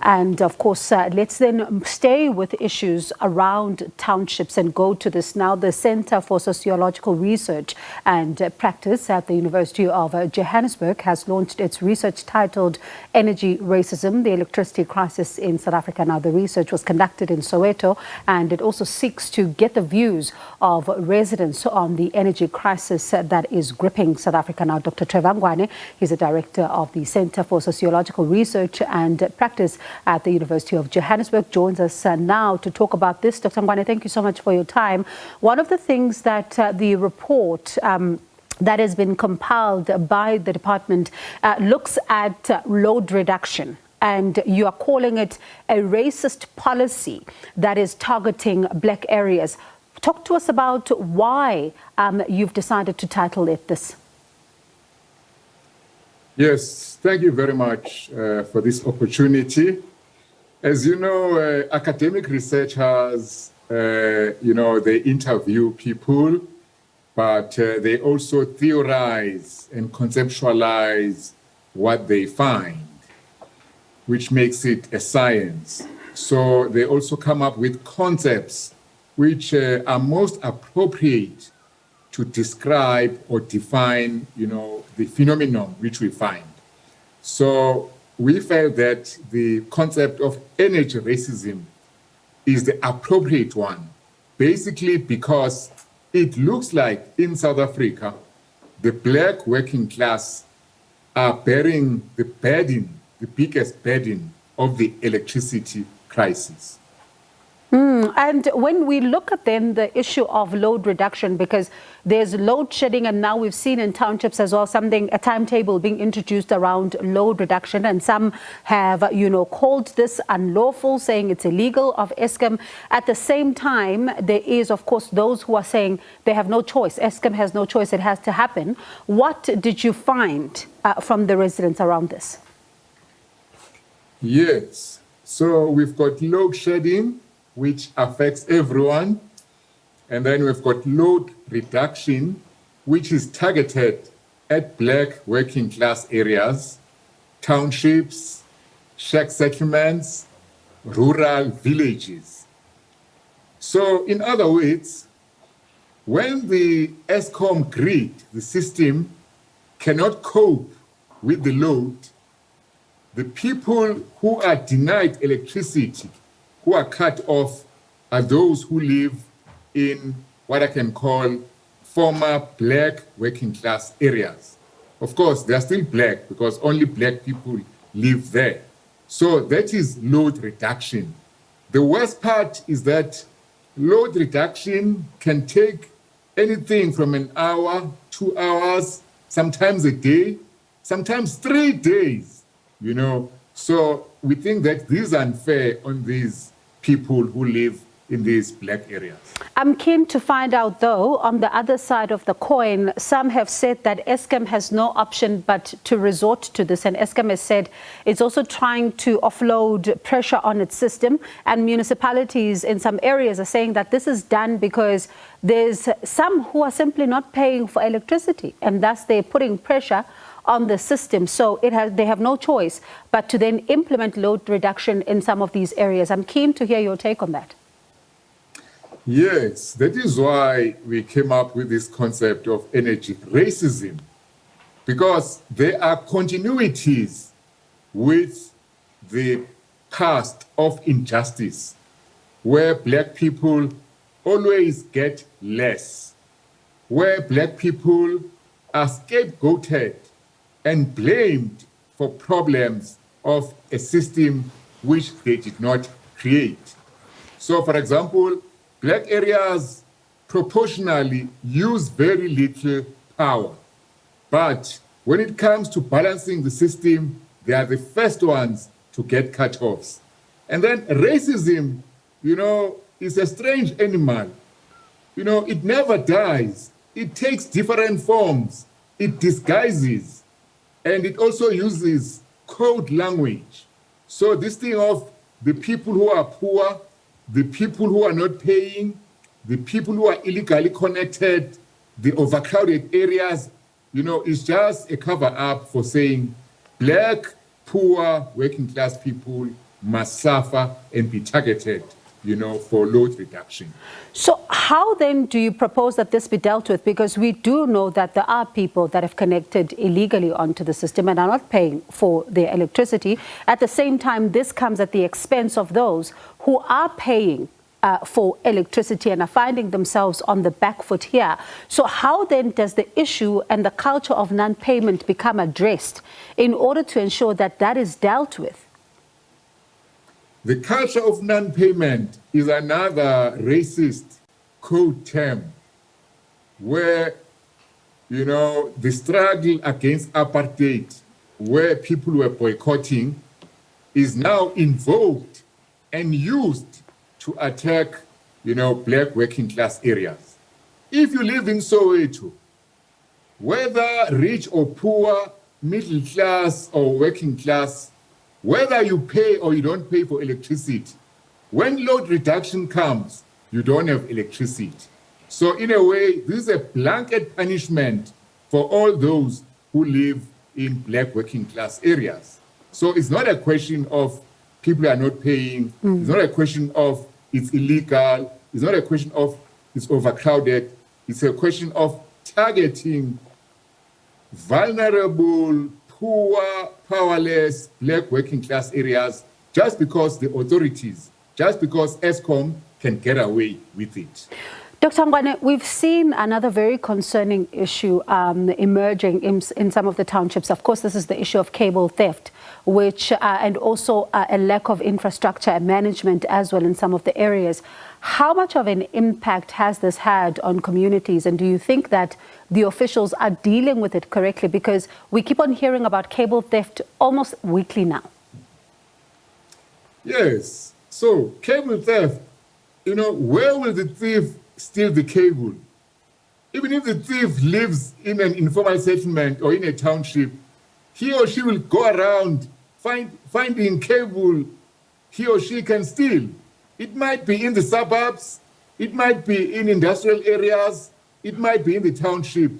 And of course, let's then stay with issues around townships and go to this now. The Center for Sociological Research and Practice at the University of Johannesburg has launched its research titled Energy Racism, the Electricity Crisis in South Africa. Now, the research was conducted in Soweto, and it also seeks to get the views of residents on the energy crisis that is gripping South Africa. Now, Dr. Trevor Ngwane, he's a director of the Center for Sociological Research and Practice at the University of Johannesburg, joins us now to talk about this. Dr. Ngwane, thank you so much for your time. One of the things that the report that has been compiled by the department looks at load reduction. And you are calling it a racist policy that is targeting black areas. Talk to us about why you've decided to title it this. Yes, thank you very much for this opportunity. As you know, academic researchers, they interview people, but they also theorize and conceptualize what they find, which makes it a science. So they also come up with concepts which are most appropriate to describe or define, the phenomenon which we find. So we felt that the concept of energy racism is the appropriate one, basically because it looks like in South Africa, the black working class are bearing the burden, the biggest burden of the electricity crisis. And when we look at then the issue of load reduction, because there's load shedding, and now we've seen in townships as well a timetable being introduced around load reduction, and some have, called this unlawful, saying it's illegal of Eskom. At the same time, there is, of course, those who are saying they have no choice. Eskom has no choice. It has to happen. What did you find from the residents around this? Yes. So we've got load shedding, which affects everyone. And then we've got load reduction, which is targeted at black working class areas, townships, shack settlements, rural villages. So in other words, when the Eskom grid, the system, cannot cope with the load, the people who are denied electricity, who are cut off, are those who live in what I can call former black working class areas. Of course, they are still black because only black people live there. So that is load reduction. The worst part is that load reduction can take anything from an hour, 2 hours, sometimes a day, sometimes 3 days, So we think that this is unfair on these people who live in these black areas. I'm keen to find out, though, on the other side of the coin, some have said that Eskom has no option but to resort to this. And Eskom has said it's also trying to offload pressure on its system. And municipalities in some areas are saying that this is done because there's some who are simply not paying for electricity. And thus they're putting pressure on the system. So they have no choice but to then implement load reduction in some of these areas. I'm keen to hear your take on that. Yes, that is why we came up with this concept of energy racism, because there are continuities with the past of injustice, where black people always get less, where black people are scapegoated and blamed for problems of a system which they did not create. So, for example, black areas proportionally use very little power. But when it comes to balancing the system, they are the first ones to get cut-offs. And then racism, is a strange animal. It never dies. It takes different forms. It disguises. And it also uses code language. So this thing of the people who are poor, the people who are not paying, the people who are illegally connected, the overcrowded areas, is just a cover-up for saying black, poor, working class people must suffer and be targeted, for load reduction. So how then do you propose that this be dealt with? Because we do know that there are people that have connected illegally onto the system and are not paying for their electricity. At the same time, this comes at the expense of those who are paying for electricity and are finding themselves on the back foot here. So how then does the issue and the culture of non-payment become addressed in order to ensure that that is dealt with? The culture of non-payment is another racist code term where, the struggle against apartheid, where people were boycotting, is now invoked and used to attack, black working class areas. If you live in Soweto, whether rich or poor, middle class or working class, whether you pay or you don't pay for electricity, when load reduction comes, you don't have electricity. So in a way, this is a blanket punishment for all those who live in black working class areas. So it's not a question of people are not paying. It's not a question of it's illegal. It's not a question of it's overcrowded. It's a question of targeting vulnerable, poor, powerless, black working class areas just because the authorities, just because ESCOM can get away with it. Dr. Ngwane, we've seen another very concerning issue emerging in some of the townships. Of course, this is the issue of cable theft, which and also a lack of infrastructure and management as well in some of the areas. How much of an impact has this had on communities? And do you think that the officials are dealing with it correctly? Because we keep on hearing about cable theft almost weekly now. Yes. So cable theft, where will the thief steal the cable? Even if the thief lives in an informal settlement or in a township, he or she will go around finding cable he or she can steal. It might be in the suburbs, it might be in industrial areas, it might be in the township.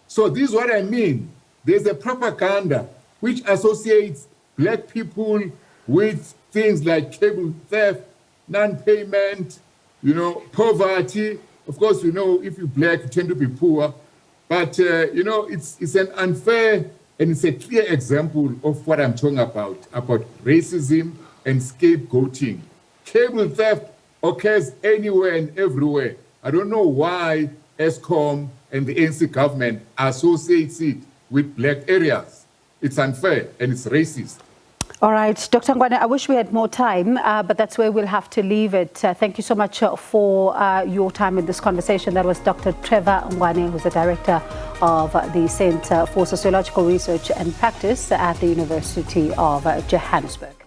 So this is what I mean. There's a propaganda which associates black people with things like cable theft, non-payment, poverty. Of course, if you're black, you tend to be poor. But, it's an unfair and it's a clear example of what I'm talking about racism and scapegoating. Cable theft occurs anywhere and everywhere. I don't know why ESCOM and the ANC government associates it with black areas. It's unfair and it's racist. All right, Dr. Ngwane, I wish we had more time, but that's where we'll have to leave it. Thank you so much for your time in this conversation. That was Dr. Trevor Ngwane, who's the director of the Center for Sociological Research and Practice at the University of Johannesburg.